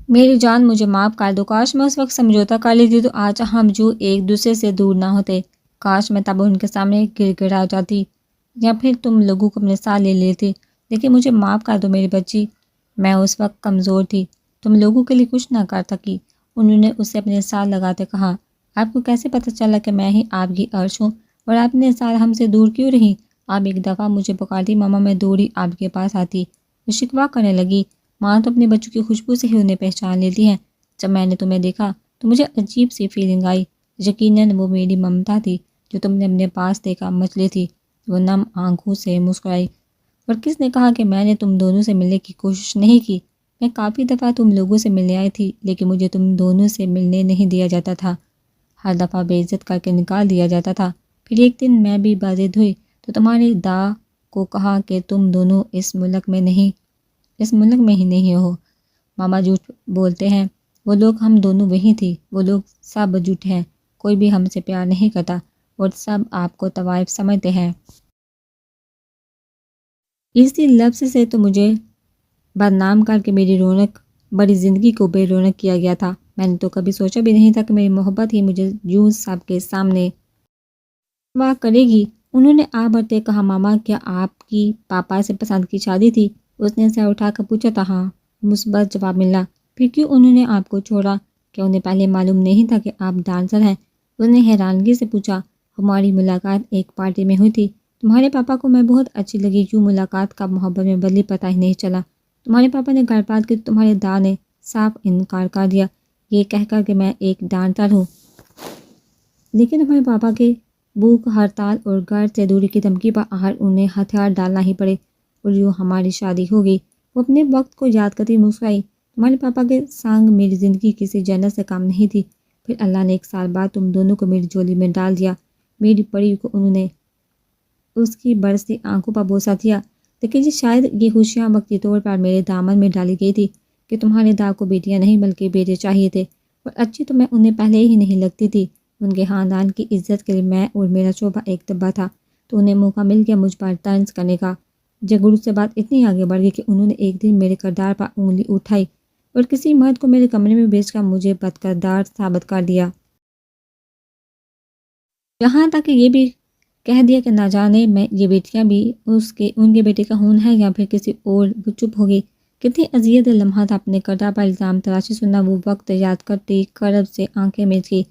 میری جان مجھے معاف کر دو، کاش میں اس وقت سمجھوتا کر لیتی تو آج ہم جو ایک دوسرے سے دور نہ ہوتے، کاش میں تب ان کے سامنے گر گڑا جاتی یا پھر تم لوگوں کو اپنے ساتھ لے لیتے، لیکن مجھے معاف کر دو میری بچی، میں اس وقت کمزور تھی، تم لوگوں کے لیے کچھ نہ کر سکی۔ انہوں نے اسے اپنے ساتھ لگاتے کہا، آپ کو کیسے پتہ چلا کہ میں ہی آپ کی عرش ہوں اور آپ نے ساتھ ہم سے دور کیوں رہی؟ آپ ایک دفعہ مجھے پکارتی ماما، میں دوڑی آپ کے پاس آتی۔ وہ شکوہ کرنے لگی، ماں تو اپنے بچوں کی خوشبو سے ہی انہیں پہچان لیتی ہیں، جب میں نے تمہیں دیکھا تو مجھے عجیب سی فیلنگ آئی، یقیناً وہ میری ممتا تھی جو تم نے اپنے پاس دیکھا مچھلی تھی۔ وہ نم آنکھوں سے مسکرائی، اور کس نے کہا کہ میں نے تم دونوں سے ملنے کی کوشش نہیں کی؟ میں کافی دفعہ تم لوگوں سے ملنے آئی تھی، لیکن مجھے تم دونوں سے ملنے نہیں دیا جاتا تھا، ہر دفعہ بے عزت کر کے نکال دیا جاتا تھا۔ پھر ایک دن میں بھی باضد ہوئی تو تمہاری داء کو کہا کہ تم دونوں اس ملک میں ہی نہیں ہو۔ ماما جھوٹ بولتے ہیں، وہ لوگ ہم دونوں وہی تھی، وہ لوگ سب جھوٹ ہیں، کوئی بھی ہم سے پیار نہیں کرتا اور سب آپ کو طوائف سمجھتے ہیں۔ اسی لفظ سے تو مجھے بدنام کر کے میری رونق بڑی زندگی کو بے رونق کیا گیا تھا۔ میں نے تو کبھی سوچا بھی نہیں تھا کہ میری محبت ہی مجھے یوں سب کے سامنے واہ کرے گی۔ انہوں نے آ بڑھتے کہا، ماما کیا آپ کی پاپا سے پسند کی شادی تھی؟ اس نے سر اٹھا کر پوچھا تھا۔ ہاں، مثبت جواب ملا۔ پھر کیوں انہوں نے آپ کو چھوڑا؟ کیا انہیں پہلے معلوم نہیں تھا کہ آپ ڈانسر ہیں؟ اس نے حیرانگی سے پوچھا۔ ہماری ملاقات ایک پارٹی میں ہوئی تھی، تمہارے پاپا کو میں بہت اچھی لگی، یوں ملاقات کا محبت میں بدلی پتہ ہی نہیں چلا۔ تمہارے پاپا نے گھر بات کی تو تمہارے داء نے صاف انکار کر دیا، یہ کہہ کر کہ میں ایک ڈانسر ہوں۔ لیکن تمہارے پاپا کے بھوک ہڑتال اور گھر سے دوری کی دھمکی پر آخر انہیں ہتھیار ڈالنا ہی پڑے اور یوں ہماری شادی ہو گئی۔ وہ اپنے وقت کو یاد کرتی مسکرائی، تمہارے پاپا کے سانگ میری زندگی کسی جنت سے کم نہیں تھی، پھر اللہ نے ایک سال بعد تم دونوں کو میری جولی میں ڈال دیا۔ میری پری کو انہوں نے اس کی برستی آنکھوں پر بوسہ دیا، لیکن جی شاید یہ خوشیاں وقتی طور پر میرے دامن میں ڈالی گئی تھی کہ تمہارے داء کو بیٹیاں نہیں بلکہ بیٹے چاہیے تھے، اور اچھی تو میں انہیں پہلے ہی نہیں لگتی تھی۔ ان کے خاندان کی عزت کے لیے میں اور میرا شعبہ ایک دبا تھا، تو انہیں موقع مل گیا مجھ پر طنز کرنے کا۔ جگرو سے بات اتنی آگے بڑھ گئی کہ انہوں نے ایک دن میرے کردار پر انگلی اٹھائی اور کسی مرد کو میرے کمرے میں بیچ کر مجھے بد کردار ثابت کر دیا۔ یہاں تک کہ یہ بھی کہہ دیا کہ نہ جانے میں یہ بیٹیاں بھی ان کے بیٹے کا خون ہے یا پھر کسی اور۔ وہ چپ ہو گئی۔ کتنی اذیت لمحات اپنے کردار پر الزام تراشی سننا وہ وقت یاد کرتی کرب سے آنکھیں میچ گئی۔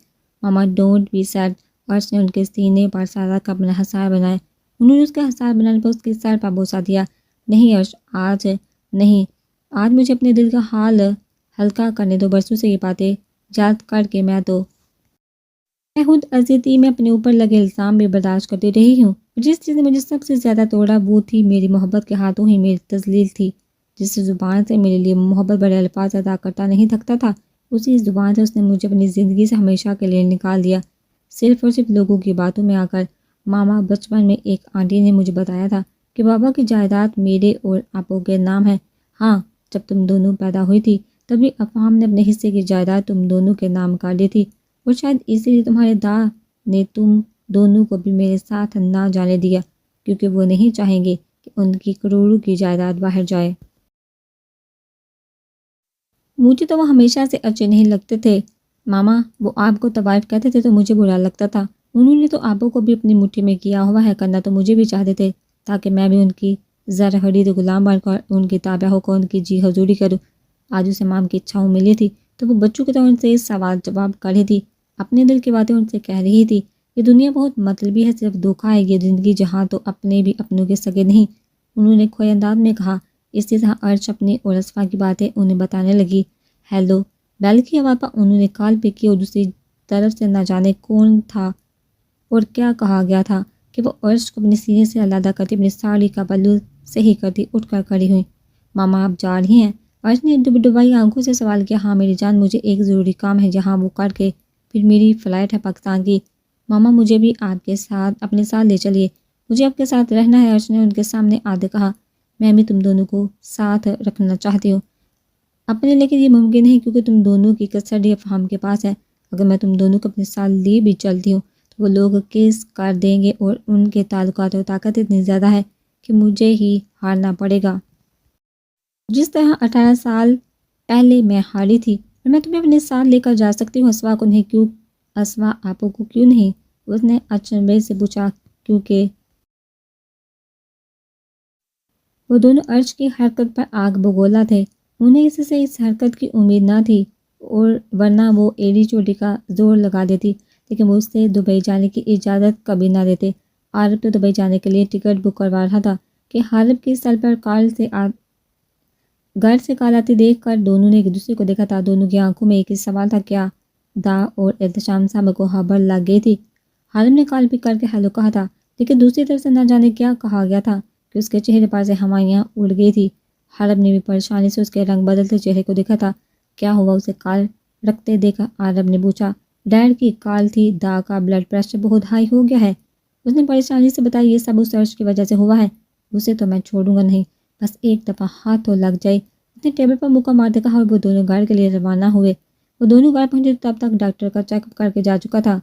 ماما ڈونٹ بی سیڈ، عرش نے ان کے سینے پر سارا کا اپنا حصار بنایا۔ انہوں نے اس کا حصار بنانے پر اس کے سر پر بوسہ دیا۔ نہیں عرش، آج نہیں، آج مجھے اپنے دل کا حال ہلکا کرنے دو، برسوں سے یہ باتیں یاد کر کے میں خود اذیتی میں اپنے اوپر لگے الزام بھی برداشت کرتی رہی ہوں۔ جس چیز نے مجھے سب سے زیادہ توڑا وہ تھی میری محبت کے ہاتھوں ہی میری تذلیل تھی۔ جس زبان سے میرے لیے محبت بڑے الفاظ ادا کرتا نہیں تھکتا تھا، اسی زبان سے اس نے مجھے اپنی زندگی سے ہمیشہ کے لیے نکال دیا، صرف اور صرف لوگوں کی باتوں میں آ کر۔ ماما، بچپن میں ایک آنٹی نے مجھے بتایا تھا کہ بابا کی جائیداد میرے اور آپو کے نام ہے۔ ہاں، جب تم دونوں پیدا ہوئی تھی تبھی افہام نے اپنے حصے کی جائیداد تم دونوں کے نام کر دی تھی، اور شاید اسی لیے تمہارے داء نے تم دونوں کو بھی میرے ساتھ نہ جانے دیا، کیونکہ وہ نہیں چاہیں گے کہ ان کی کروڑوں کی جائیداد باہر جائے۔ مجھے تو وہ ہمیشہ سے اچھے نہیں لگتے تھے ماما، وہ آپ کو طوائف کہتے تھے تو مجھے برا لگتا تھا۔ انہوں نے تو آپو کو بھی اپنی مٹھی میں کیا ہوا ہے، کرنا تو مجھے بھی چاہتے تھے تاکہ میں بھی ان کی زر خرید غلام بن کر ان کی تابع ہو کر ان کی جی حضوری کروں۔ آج اسے مام کی اچھاؤں ملی تھی تو وہ بچوں کی طرح ان سے سوال جواب کر رہی تھی، اپنے دل کی باتیں ان سے کہہ رہی تھی۔ یہ دنیا بہت مطلبی ہے، صرف دھوکہ ہے یہ زندگی، جہاں تو اپنے بھی اپنوں کے سگے نہیں، انہوں نے کھوئے انداز میں کہا۔ اسی طرح عرش اپنی اور اسفا کی باتیں انہیں بتانے لگی۔ ہیلو، بیل کی آواز پر انہوں نے کال پک کی اور دوسری طرف سے نہ جانے کون تھا اور کیا کہا گیا تھا کہ وہ عرش کو اپنے سینے سے علیحدہ کرتی اپنی ساڑی کا پلو صحیح کرتی اٹھ کر کھڑی ہوئی۔ ماما، آپ جا رہی ہیں؟ عرش نے ڈبڈبائی آنکھوں سے سوال کیا۔ ہاں میری جان، مجھے ایک ضروری کام ہے جہاں وہ کر کے پھر میری فلائٹ ہے پاکستان کی۔ ماما، مجھے بھی آپ کے ساتھ اپنے ساتھ لے چلیے، مجھے آپ کے ساتھ رہنا ہے، عرش نے ان کے سامنے آدھے کہا۔ میں بھی تم دونوں کو ساتھ رکھنا چاہتی ہوں اپنے، لیکن یہ ممکن نہیں کیونکہ تم دونوں کی کسٹڈی افہام کے پاس ہے۔ اگر میں تم دونوں کو اپنے ساتھ لی بھی چلتی ہوں تو وہ لوگ کیس کر دیں گے اور ان کے تعلقات اور طاقت اتنی زیادہ ہے کہ مجھے ہی ہارنا پڑے گا۔ جس طرح 18 سال پہلے میں ہاری تھی اور میں تمہیں اپنے ساتھ لے کر جا سکتی ہوں، اسوا کو نہیں کیوں؟ اسوا آپو کو کیوں نہیں؟ اس نے اچنبے سے پوچھا، کیونکہ وہ دونوں عرش کی حرکت پر آگ بگولا تھے۔ انہیں اس سے اس حرکت کی امید نہ تھی، اور ورنہ وہ ایڑی چوٹی کا زور لگا دیتی، لیکن وہ اس سے دبئی جانے کی اجازت کبھی نہ دیتے۔ عارف تو دبئی جانے کے لیے ٹکٹ بک کروا رہا تھا کہ حارب کی سل پر گھر سے کال آتی دیکھ کر دونوں نے ایک دوسرے کو دیکھا تھا۔ دونوں کی آنکھوں میں ایک ہی سوال تھا، کیا؟ دا اور احتشام صاحب کو خبر لگ گئی تھی۔ حارب نے کال پک کر کے ہیلو کہا تھا، لیکن دوسری طرف سے نہ جانے کیا کہا گیا تھا کہ اس کے چہرے پر سے ہوائیاں اڑ گئی تھی۔ حارب نے بھی پریشانی سے اس کے رنگ بدلتے چہرے کو دیکھا تھا۔ کیا ہوا؟ اسے کال رکھتے دیکھا عارب نے پوچھا۔ ڈیڈ کی کال تھی، دا کا بلڈ پریشر بہت ہائی ہو گیا ہے، اس نے پریشانی سے بتایا۔ یہ سب اس عرش کی وجہ سے ہوا ہے، اسے تو میں چھوڑوں گا نہیں، بس ایک دفعہ ہاتھ تو لگ جائے۔ اس نے ٹیبل پر مکہ مارتے کہا، اور وہ دونوں گھر کے لیے روانہ ہوئے۔ وہ دونوں گھر پہنچے تب تک ڈاکٹر کا چیک اپ کر کے جا چکا تھا۔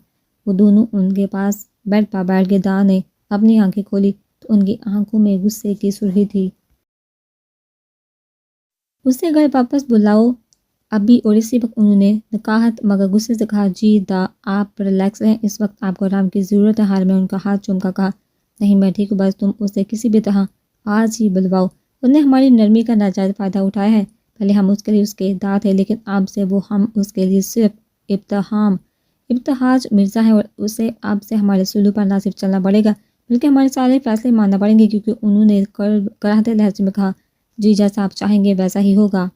وہ دونوں ان کے پاس بیڈ پر بیٹھ گئے۔ دا نے اپنی آنکھیں کھولی تو ان کی آنکھوں میں غصے کی سرخی تھی۔ اسے گھر واپس بلاؤ ابھی، اور اسی وقت انہوں نے نکاہت مگر غصے سے کہا، جی دا آپ ریلیکس رہیں، اس وقت آپ کو آرام کی ضرورت ہے۔ حال میں ان کا ہاتھ چوم کر کہا، نہیں میں ٹھیک ہوں، بس تم اسے کسی بھی طرح آج ہی بلواؤ، اس نے ہماری نرمی کا ناجائز فائدہ اٹھایا ہے۔ پہلے ہم اس کے لیے اس کے داں تھے، لیکن اب سے وہ ہم اس کے لیے صرف ابتہاج مرزا ہے، اور اسے اب سے ہمارے سلوک پر نہ صرف چلنا پڑے گا بلکہ ہمارے سارے فیصلے ماننا پڑیں گے، کیونکہ انہوں نے کراہتے لہجے میں کہا، جی جیسا آپ چاہیں گے ویسا ہی ہوگا۔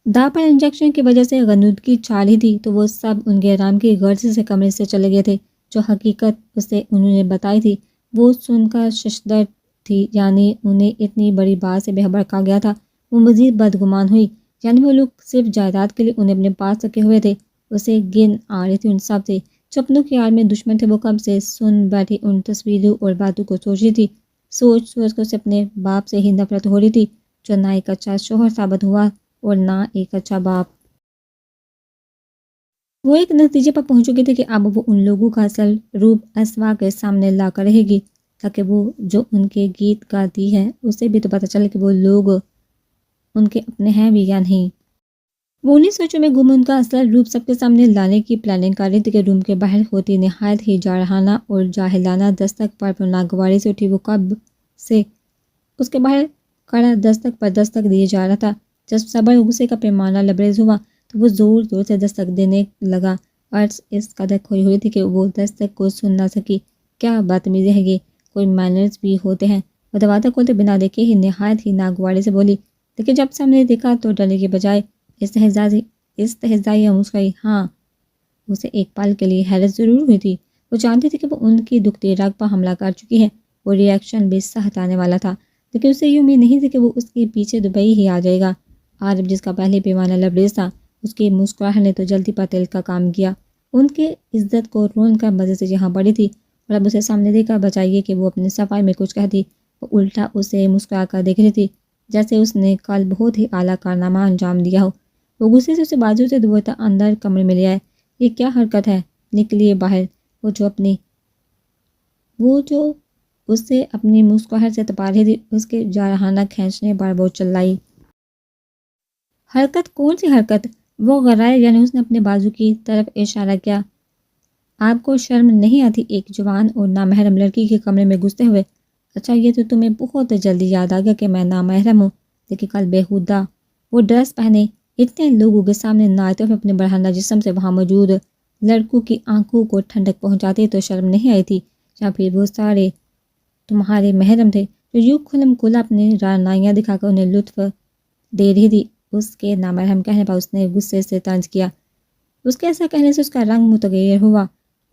دا پر انجیکشن کی وجہ سے غنودگی چھا لی تھی، تو وہ سب ان کے آرام کی غرض سے کمرے سے چلے گئے تھے۔ جو حقیقت اسے انہوں نے بتائی تھی وہ سن کر ششدر تھی، یعنی انہیں اتنی بڑی بات سے بے خبر کہا گیا تھا۔ وہ مزید بدگمان ہوئی، یعنی وہ لوگ صرف جائیداد کے لیے انہیں اپنے پاس رکھے ہوئے تھے۔ اسے گن آ رہی تھی ان سب سے جو اپنوں کی آڑ میں دشمن تھے۔ وہ کب سے سن بیٹھی ان تصویروں اور باتوں کو سوچ رہی تھی، سوچ کر اسے اپنے باپ سے ہی نفرت ہو رہی تھی، جو نہ ایک اچھا شوہر ثابت ہوا اور نہ ایک اچھا باپ۔ وہ ایک نتیجے پر پہنچ چکی تھی کہ اب وہ ان لوگوں کا اصل روپ اسوا کے سامنے لا کر رہے گی، تاکہ وہ جو ان کے گیت گاتی ہے اسے بھی تو پتہ چلے کہ وہ لوگ ان کے اپنے ہیں بھی یا نہیں۔ وہ انہیں سوچوں میں گم ان کا اصل روپ سب کے سامنے لانے کی پلاننگ کر رہی تھی کہ روم کے باہر ہوتی نہایت ہی جارحانہ اور جاہلانہ دستک پر ناگواری سے اٹھی۔ وہ کب سے اس کے باہر کھڑا دستک پر دستک دیے جا رہا تھا۔ جب صبر غصے کا پیمانہ لبریز ہوا تو وہ زور زور سے دستک دینے لگا۔ عرض اس قدر کھوئی ہوئی تھی کہ وہ دستک کو سن نہ سکی۔ کیا بدتمیزی ہے یہ، کوئی مینرز بھی ہوتے ہیں؟ وہ دروازہ کھولتے بنا دیکھے ہی نہایت ہی ناگواری سے بولی، لیکن جب سامنے دیکھا تو ڈرنے کے بجائے استہزائی مسکرائی۔ ہاں، اسے ایک پل کے لیے حیرت ضرور ہوئی تھی۔ وہ جانتی تھی کہ وہ ان کی دکھتی رگ پر حملہ کر چکی ہے، وہ ری ایکشن بھی سخت آنے والا تھا، لیکن اسے یہ امید نہیں تھی کہ وہ اس کے پیچھے دبئی ہی آ جائے گا۔ عارف جس کا پہلے پیمانہ لبریز تھا، اس کی مسکراہٹ نے تو جلدی پر تل کا کام کیا۔ ان کے عزت کو رون کر مزے سے یہاں پڑی تھی، اور اب اسے سامنے دیکھ کر بچائیے کہ وہ اپنے صفائی میں کچھ کہتی، وہ الٹا اسے مسکرا کر دیکھ رہی تھی جیسے اس نے کل بہت ہی اعلیٰ کارنامہ انجام دیا ہو۔ وہ غصے سے اسے بازو سے دبوتا اندر کمرے میں لے آئے۔ یہ کیا حرکت ہے؟ نکلیے باہر۔ وہ جو اسے اپنی مسکراہٹ سے تپا رہی تھی، اس کے جارحانہ کھینچنے پر وہ چلائی۔ حرکت؟ کون سی حرکت؟ وہ غرائے، یعنی اس نے اپنے بازو کی طرف اشارہ کیا۔ آپ کو شرم نہیں آتی ایک جوان اور نامحرم لڑکی کے کمرے میں گھستے ہوئے؟ اچھا، یہ تو تمہیں بہت جلدی یاد آ گیا کہ میں نامحرم ہوں، لیکن کل بیہودہ وہ ڈریس پہنے اتنے لوگوں کے سامنے نہ آتے ہوئے اپنے بڑھانا جسم سے وہاں موجود لڑکوں کی آنکھوں کو ٹھنڈک پہنچاتے تو شرم نہیں آئی تھی؟ یا پھر وہ سارے تمہارے محرم تھے جو یوں کھلم کھلا اپنے رعنائیاں دکھا کر انہیں لطف دے رہی تھی؟ اس کے نامحرم کہنے پر اس نے غصے سے طنز کیا۔ اس کے ایسا کہنے سے اس کا رنگ متغیر ہوا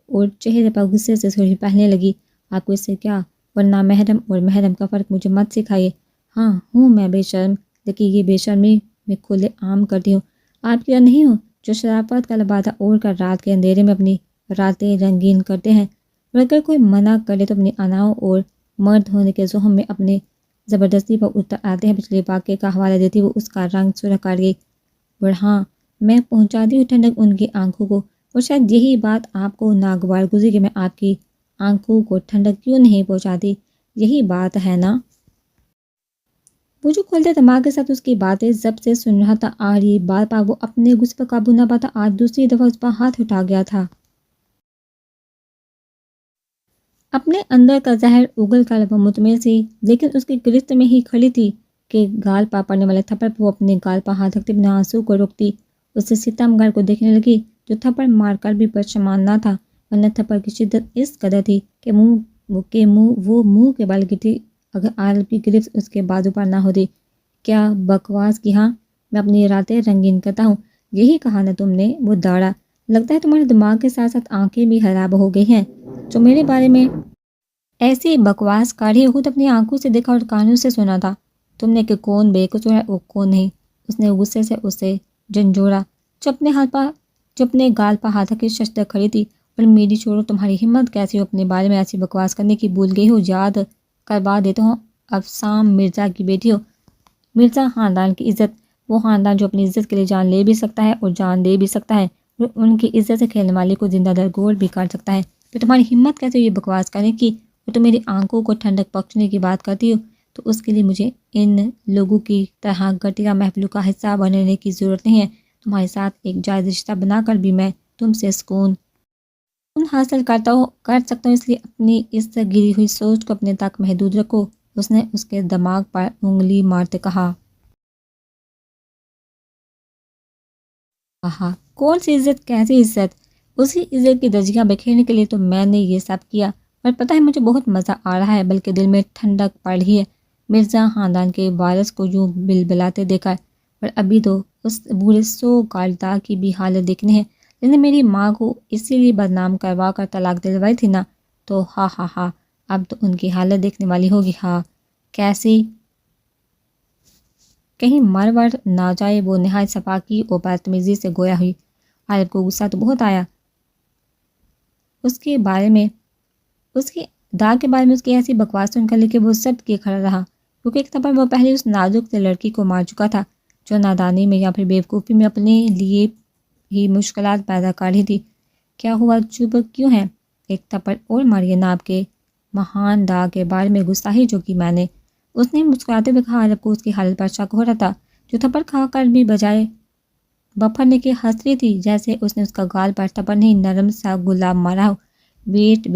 اور چہرے پر غصے سے سرخی پہننے لگی۔ آپ کو اس سے کیا؟ اور نامحرم اور محرم کا فرق مجھے مت سکھائیے۔ ہاں ہوں میں بے شرم، لیکن یہ بے شرمی میں کھلے عام کرتی ہوں۔ آپ کی طرح نہیں ہوں جو شرافت کا لبادہ اوڑھ کر رات کے اندھیرے میں اپنی راتیں رنگین کرتے ہیں، اور اگر کوئی منع کرے تو اپنی اناؤں اور مرد ہونے کے زہم میں اپنے زبردستی پر اتر آتے ہیں۔ پچھلے واقعے کا حوالہ دیتی وہ اس کا رنگ سرخ کر گئی۔ اور ہاں، میں پہنچاتی ہوں ٹھنڈک ان کی آنکھوں کو، اور شاید یہی بات آپ کو ناگوار گزری کہ میں آپ کی آنکھوں کو ٹھنڈک کیوں نہیں پہنچاتی۔ یہی بات ہے نا؟ وجو کھولتے دماغ کے ساتھ اس کی باتیں ضبط سے سن رہا تھا، اور یہ بار بار وہ اپنے غصے پر قابو نہ پاتا، آج دوسری دفعہ اس پر ہاتھ اٹھا گیا تھا۔ اپنے اندر کا زہر اگل کر وہ مطمئن سی، لیکن اس کی گرفت میں ہی کھڑی تھی کہ گال پا پڑنے والے تھپڑ پر وہ اپنے گال پر ہاتھ رکھتے بنا آنسو کو روکتی۔ اسے ستم گر کو دیکھنے لگی جو تھپڑ مار کر بھی پشیمان نہ تھا، ورنہ تھپڑ کی شدت اس قدر تھی کہ وہ منہ کے بل گرتی اگر عارف کی گرفت اس کے بازو پر نہ ہوتی۔ کیا بکواس کی، ہاں میں اپنی راتیں رنگین کرتا ہوں، یہی کہا نا تم نے؟ وہ دوڑا۔ لگتا ہے تمہارے دماغ کے ساتھ ساتھ آنکھیں بھی خراب ہو گئی ہیں، جو میرے بارے میں ایسی بکواس کاڑھی خود اپنی آنکھوں سے دیکھا اور کانوں سے سنا تھا۔ تم نے کہ کون بے قصور ہے اور کون نہیں، اس نے غصے سے اسے جھنجھوڑا جو اپنے گال پر ہاتھ رکھے ششدر کھڑی تھی۔ اور میری چھوڑو، تمہاری ہمت کیسی ہو اپنے بارے میں ایسی بکواس کرنے کی؟ بھول گئی ہو؟ یاد کروا دیتا ہوں، افسام مرزا کی بیٹی ہو، مرزا خاندان کی عزت، وہ خاندان جو اپنی عزت کے لیے جان لے بھی سکتا ہے اور جان دے بھی سکتا ہے، اور ان کی عزت سے کھیلنے والے کو زندہ درگور بھی کر سکتا ہے۔ تو تمہاری ہمت کیسے یہ بکواس کرنے کی؟ اور تم میری آنکھوں کو ٹھنڈک بخشنے کی بات کرتی ہو، تو اس کے لیے مجھے ان لوگوں کی طرح گھٹیا محفلوں کا حصہ بننے کی ضرورت نہیں ہے۔ تمہارے ساتھ ایک جائز رشتہ بنا کر بھی میں تم سے سکون حاصل کر سکتا ہوں، اس لیے اپنی اس گری ہوئی سوچ کو اپنے تک محدود رکھو۔ اس نے اس کے دماغ پر انگلی مارتے کہا۔ کون سی عزت؟ کیسی عزت؟ اسی عزت کی دھجیاں بکھیرنے کے لیے تو میں نے یہ سب کیا، اور پتہ ہے مجھے بہت مزہ آ رہا ہے، بلکہ دل میں ٹھنڈک پڑ رہی ہے مرزا خاندان کے وارث کو یوں بلبلاتے دیکھ کر۔ اور ابھی تو اس بوڑھے سو گالدار کی بھی حالت دیکھنی ہے جس نے میری ماں کو اسی لیے بدنام کروا کر طلاق دلوائی تھی نا، تو ہاں ہاں ہاں، اب تو ان کی حالت دیکھنے والی ہوگی۔ ہاں کیسی؟ کہیں مر ور نہ جائے۔ وہ نہایت صفاقی اور بدتمیزی سے گویا ہوئی۔ عارف کو غصہ تو بہت آیا اس کے بارے میں، اس کی داغ کے بارے میں، اس کی ایسی بکواس سن کر، لیکن وہ سب کے کھڑا رہا کیونکہ ایک تھپڑ وہ پہلے اس نازک سے لڑکی کو مار چکا تھا جو نادانی میں یا پھر بیوقوفی میں اپنے لیے ہی مشکلات پیدا کر رہی تھی۔ کیا ہوا؟ چپ کیوں ہیں؟ ایک تھپڑ اور ماریے نا، آپ کے مہان داغ کے بارے میں گستاخی جو کی میں نے، اس نے مسکراتے ہوئے کہا۔ عارف کو اس کی حالت پر شک ہو رہا تھا، جو تھپڑ کھا کر بھی بجائے بپھرنے کی ہنس رہی تھی جیسے اس نے اس کا گال پر تھپڑ نہیں نرم سا گلاب مارا ہو۔ ویٹ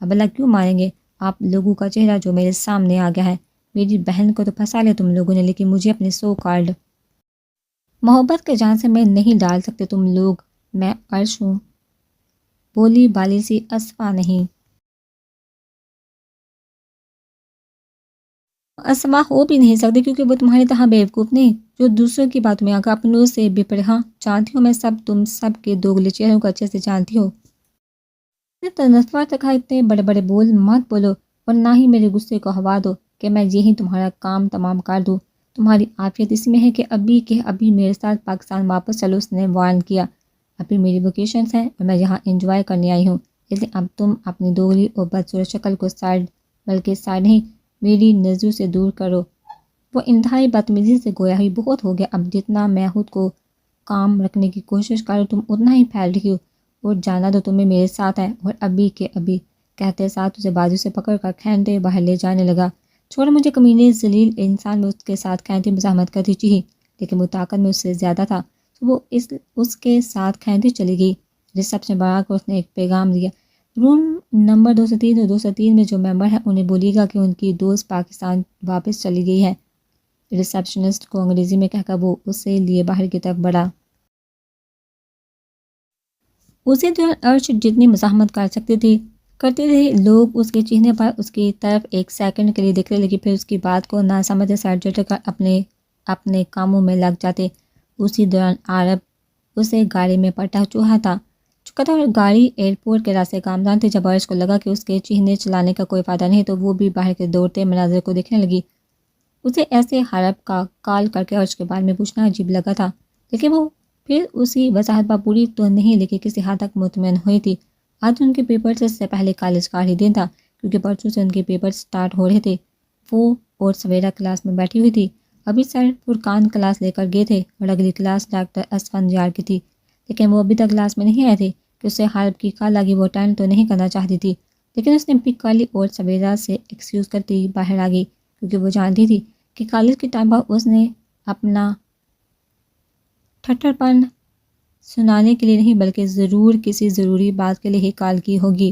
ابلا کیوں ماریں گے آپ لوگوں کا چہرہ جو میرے سامنے آ گیا ہے؟ میری بہن کو تو پھنسا لیا تم لوگوں نے، لیکن مجھے اپنے سو کالڈ محبت کے جان سے میں نہیں ڈال سکتے تم لوگ۔ میں عرش ہوں، بولی بالی سی اسفا نہیں، اسما ہو بھی نہیں سکتی کیونکہ وہ تمہاری طرح بیوقوف نہیں جو دوسروں کی باتوں میں آ کر اپنوں سے بپڑے۔ ہاں جانتی ہوں میں سب، تم سب کے دوگلے چہروں کو اچھے سے جانتی ہو۔ نے تنفر سے کہا، اتنے بڑے بڑے بول مت بولو اور نہ ہی میرے غصے کو ہوا دو کہ میں یہی تمہارا کام تمام کر دوں۔ تمہاری عافیت اسی میں ہے کہ ابھی میرے ساتھ پاکستان واپس چلو، اس نے وارن کیا۔ ابھی میری ویکیشنز ہیں اور میں یہاں انجوائے کرنے آئی ہوں، اس لیے اب تم اپنی دوگلی اور بدصورت شکل کو بلکہ سائڈ نہیں، میری نظروں سے دور کرو۔ وہ انتہائی بدتمیزی سے گویا ہوئی، بہت ہو گیا، اب جتنا میں خود کو کام رکھنے کی کوشش کروں تم اتنا ہی پھیل رہی ہو، اور جانا تو تمہیں میرے ساتھ ہے۔ اور ابھی کہتے ساتھ اسے بازو سے پکڑ کر کھینچتے باہر لے جانے لگا۔ چھوڑ مجھے کمینے ذلیل انسان میں اس کے ساتھ کھینچتی مزاحمت کرتی چیخی، لیکن وہ طاقت میں اس سے زیادہ تھا تو وہ اس کے ساتھ کھینچتی چلی گئی۔ ریسپشن بڑھا کر اس نے ایک پیغام دیا، روم نمبر 203 اور 203 میں جو ممبر ہیں انہیں بولیے گا کہ ان کی دوست پاکستان واپس چلی گئی ہے۔ ریسپشنسٹ کو انگریزی میں کہہ کر وہ اسے لیے باہر کی طرف بڑھا۔ اسی دوران عرش جتنی مزاحمت کر سکتی تھی کرتی رہی۔ لوگ اس کے چہرے پر اس کی طرف ایک سیکنڈ کے لیے دیکھتے، لیکن پھر اس کی بات کو نہ سمجھتے سر جھٹک کر اپنے کاموں میں لگ جاتے۔ اسی دوران عارف اسے گاڑی میں پٹا چکا تھا اور گاڑی ایئرپورٹ کے راستے گامزن تھی۔ جب عرش کو لگا کہ اس کے چہرے چلانے کا کوئی فائدہ نہیں تو وہ بھی باہر کے دوڑتے مناظر کو دیکھنے لگی۔ اسے ایسے حرف کا کال کر کے عرش کے بارے میں پوچھنا عجیب لگا تھا، لیکن وہ پھر اسی وضاحت پر پوری تو نہیں لیکن کسی حد تک مطمئن ہوئی تھی۔ آج ان کے پیپر سے پہلے کالج کا ہی دن تھا کیونکہ پرسوں سے ان کے پیپر سٹارٹ ہو رہے تھے۔ وہ اور سویرا کلاس میں بیٹھی ہوئی تھی، ابھی سر فرقان کلاس لے کر گئے تھے اور اگلی کلاس ڈاکٹر اسفندیار کی تھی، لیکن وہ ابھی تک کلاس میں نہیں آئے تھے کہ اسے حرف کی کال لگی۔ وہ اٹینڈ تو نہیں کرنا چاہتی تھی لیکن اس نے پک کر لی اور سویرا سے ایکسکیوز کرتی باہر آ گئی کیونکہ وہ جانتی تھی کہ کالج کے ٹائم پر اس نے اپنا ٹھٹر پن سنانے کے لیے نہیں بلکہ ضرور کسی ضروری بات کے لیے ہی کال کی ہوگی۔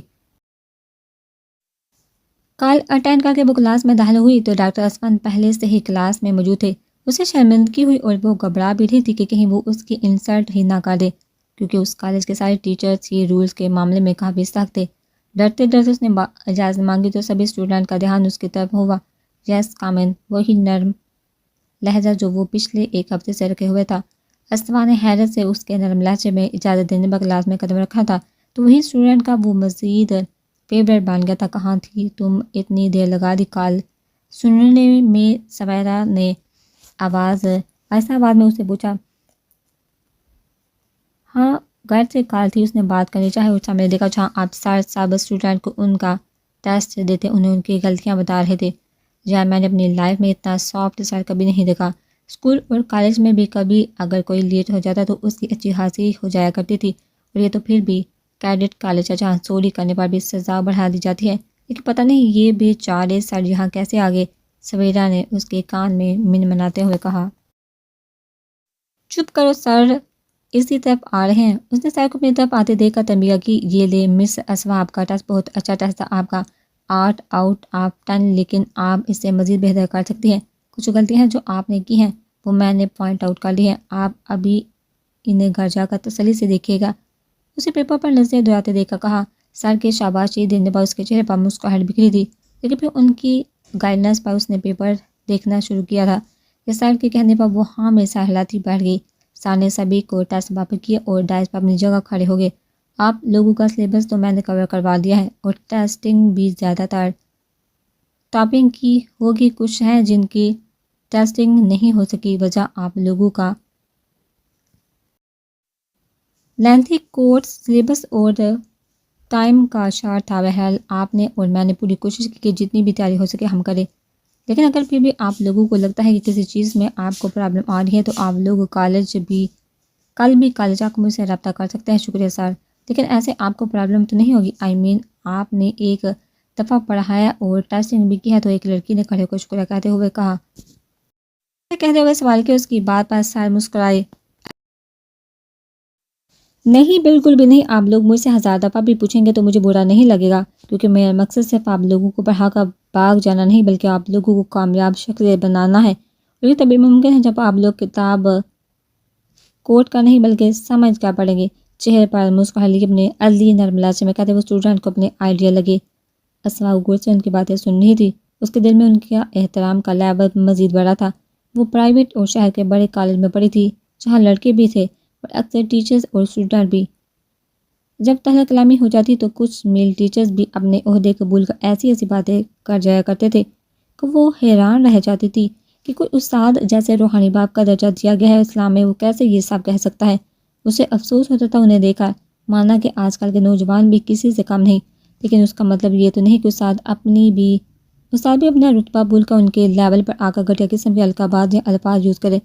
کال اٹینڈ کر کے وہ کلاس میں داخل ہوئی تو ڈاکٹر اسفند پہلے سے ہی کلاس میں موجود تھے۔ اسے شرمندگی ہوئی اور وہ گھبرا بھی رہی تھی کہ کہیں وہ اس کی انسلٹ ہی نہ کر دے، کیونکہ اس کالج کے سارے ٹیچرز یہ رولز کے معاملے میں کافی سخت تھے۔ ڈرتے ڈرتے اس نے اجازت مانگی تو سبھی اسٹوڈنٹ کا دھیان اس کی طرف ہوا۔ یس کامن، وہی نرم لہجہ جو وہ پچھلے ایک ہفتے سے رکھے ہوئے تھا۔ اسوا نے حیرت سے اس کے نرم لہجے میں اجازت دینے پر کلاس میں قدم رکھا تھا تو وہی اسٹوڈنٹ کا وہ مزید فیوریٹ بن گیا تھا۔ کہاں تھی تم؟ اتنی دیر لگا دی کال سننے میں؟ سویرا نے آہستہ آواز میں اسے پوچھا۔ ہاں، غیر سے کال تھی، اس نے بات کرنی چاہے۔ اس سامنے دیکھا جہاں آپ سب اسٹوڈنٹ کو ان کا ٹیسٹ دیتے انہیں ان کی غلطیاں بتا رہے تھے۔ یار میں نے اپنی لائف میں اتنا سافٹ سر کبھی نہیں دیکھا۔ اسکول اور کالج میں بھی کبھی اگر کوئی لیٹ ہو جاتا تو اس کی اچھی خاصی ہو جایا کرتی تھی، اور یہ تو پھر بھی کیڈٹ کالج ہے جہاں چوری کرنے پر بھی سزا بڑھا دی جاتی ہے، لیکن پتہ نہیں یہ بیچارے سر یہاں کیسے آگے؟ سویرا نے اس کے کان میں منمناتے ہوئے کہا۔ چپ کرو سر، اسی طرف آ رہے ہیں۔ اس نے سر کو اپنی طرف آتے دیکھ کر تنبیہ کی۔ یہ لے مس اسوا، آپ کا ٹیسٹ بہت اچھا ٹیسٹ تھا، آپ کا 8 آؤٹ آف 10، لیکن آپ اس سے مزید بہتر کر سکتی ہیں۔ کچھ غلطیاں ہیں جو آپ نے کی ہیں وہ میں نے پوائنٹ آؤٹ کر لی ہیں، آپ ابھی انہیں گھر جا کر تسلی سے دیکھیے گا۔ اسے پیپر پر نظریں دوڑاتے دیکھ کر کہا۔ سر کے شاباشی دینے پر اس کے چہرے پر مسکراہٹ بکھری تھی، لیکن پھر ان کی گائیڈنس پر اس نے پیپر دیکھنا شروع کیا تھا کہ سر کے کہنے پر وہ ہاں میں سہلاتی بیٹھ گئی۔ سر نے سبھی کو ٹیسٹ واپس کیا اور ڈائس پر اپنی جگہ کھڑے ہو گئے۔ آپ لوگوں کا سلیبس تو میں نے کور کروا دیا ہے اور ٹیسٹنگ بھی زیادہ تر ٹاپنگ کی ہوگی، کچھ ہیں جن کی ٹیسٹنگ نہیں ہو سکی، وجہ آپ لوگوں کا لینتھی کورس سلیبس اور ٹائم کا شارٹ تھا۔ بہرحال آپ نے اور میں نے پوری کوشش کی کہ جتنی بھی تیاری ہو سکے ہم کریں، لیکن اگر پھر بھی آپ لوگوں کو لگتا ہے کہ کسی چیز میں آپ کو پرابلم آ رہی ہے تو آپ لوگ کل بھی کالج آ کر مجھ سے رابطہ کر سکتے ہیں۔ شکریہ سر، لیکن ایسے آپ کو پرابلم تو نہیں ہوگی؟ آپ نے ایک دفعہ پڑھایا اور ٹیسٹنگ بھی کی ہے؟ تو ایک لڑکی نے کھڑے ہو کر شکریہ کہتے ہوئے کہا۔ کہتے ہوئے سوال کیا، اس کی بات پر سر مسکرائے۔ نہیں، بالکل بھی نہیں، آپ لوگ مجھ سے 1000 دفعہ بھی پوچھیں گے تو مجھے برا نہیں لگے گا، کیونکہ میرا مقصد صرف آپ لوگوں کو پڑھا کر بھاگ جانا نہیں بلکہ آپ لوگوں کو کامیاب شخص بنانا ہے، اور یہ تبھی ممکن ہے جب آپ لوگ کتاب کوٹ کر نہیں بلکہ سمجھ کر پڑھیں گے۔ چہرے پر مسکراہٹ اپنے عدلی نرم لہجے میں کہتے وہ اسٹوڈنٹ کو اپنے آئیڈیا لگے۔ اسوا غور سے ان کی باتیں سن رہی تھی، اس کے دل میں ان کا احترام کا لیول مزید بڑھا تھا۔ وہ پرائیویٹ اور شہر کے بڑے کالج میں پڑھی تھی جہاں لڑکے بھی تھے اور اکثر ٹیچرز اور اسٹوڈنٹ بھی۔ جب طلع کلامی ہو جاتی تو کچھ میل ٹیچرز بھی اپنے عہدے قبول کر ایسی باتیں کر جایا کرتے تھے کہ وہ حیران رہ جاتی تھی کہ کوئی استاد جیسے روحانی باپ کا درجہ دیا گیا ہے اسلام میں، وہ کیسے یہ سب کہہ سکتا ہے؟ اسے افسوس ہوتا تھا انہیں دیکھا، مانا کہ آج کل کے نوجوان بھی کسی سے کم نہیں، لیکن اس کا مطلب یہ تو نہیں کہ استاد بھی اپنا رتبہ بھول کر ان کے لیول پر آ کر گھٹیا قسم کے القابات یا الفاظ یوز کرے۔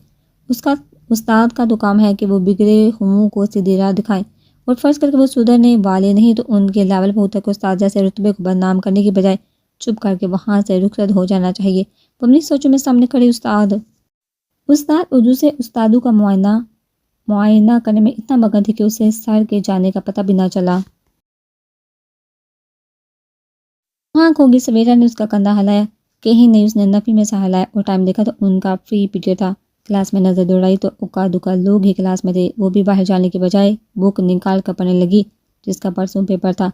استاد کا تو کام ہے کہ وہ بگڑے ہوں کو سیدھی راہ دکھائیں، اور فرض کر کے وہ سدھرنے والے نہیں تو ان کے لیول پر اتر کر استاد جیسے رتبے کو بدنام کرنے کی بجائے چپ کر کے وہاں سے رخصت ہو جانا چاہیے۔ وہ اپنی سوچوں میں سامنے کھڑی استاد اردو سے استادوں کا معائنہ کرنے میں اتنا مگن تھی کہ اسے سر کے جانے کا پتہ بھی نہ چلا۔ ہاں ہوگی، سویرا نے اس کا کندھا ہلایا۔ کہیں نہیں، اس نے نفی میں سا ہلایا اور ٹائم دیکھا تو ان کا فری پیریڈ تھا۔ کلاس میں نظر دوڑائی تو اکا دکا لوگ ہی کلاس میں تھے، وہ بھی باہر جانے کے بجائے بک نکال کر پڑھنے لگی جس کا پرسوں پیپر تھا۔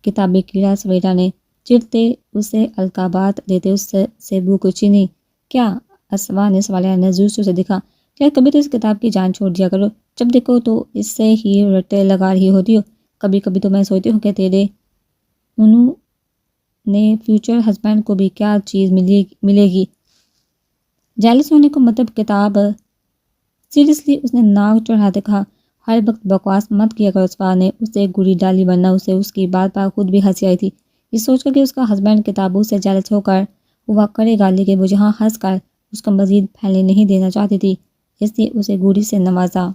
کتابی کیڑا سویرا نے چڑھتے اسے القابات دیتے اس سے بک چینی۔ کیا؟ اسوا نے سوالیہ نظر سے اسے دیکھا۔ کیا کبھی تو اس کتاب کی جان چھوڑ دیا کرو، جب دیکھو تو اس سے ہی رٹے لگا رہی ہوتی ہو۔ کبھی کبھی تو میں سوچتی ہوں کہ تیرے انہوں نے فیوچر ہسبینڈ کو بھی کیا چیز ملے گی۔ جیلس ہونے کو مطلب کتاب؟ سیریسلی، اس نے ناک چڑھاتے کہا۔ ہر وقت بکواس مت کیا کرو، اسوا نے اسے گولی ڈالی، ورنہ اسے اس کی بات پر خود بھی ہنسی آئی تھی۔ یہ سوچ کر کہ اس کا ہسبینڈ کتابوں سے جیلس ہو کر ہوا کرے گا، لیکن وہ جہاں ہنس کر اس کو مزید پھیلنے نہیں دینا چاہتی تھی، اس لیے اسے گولی سے نوازا۔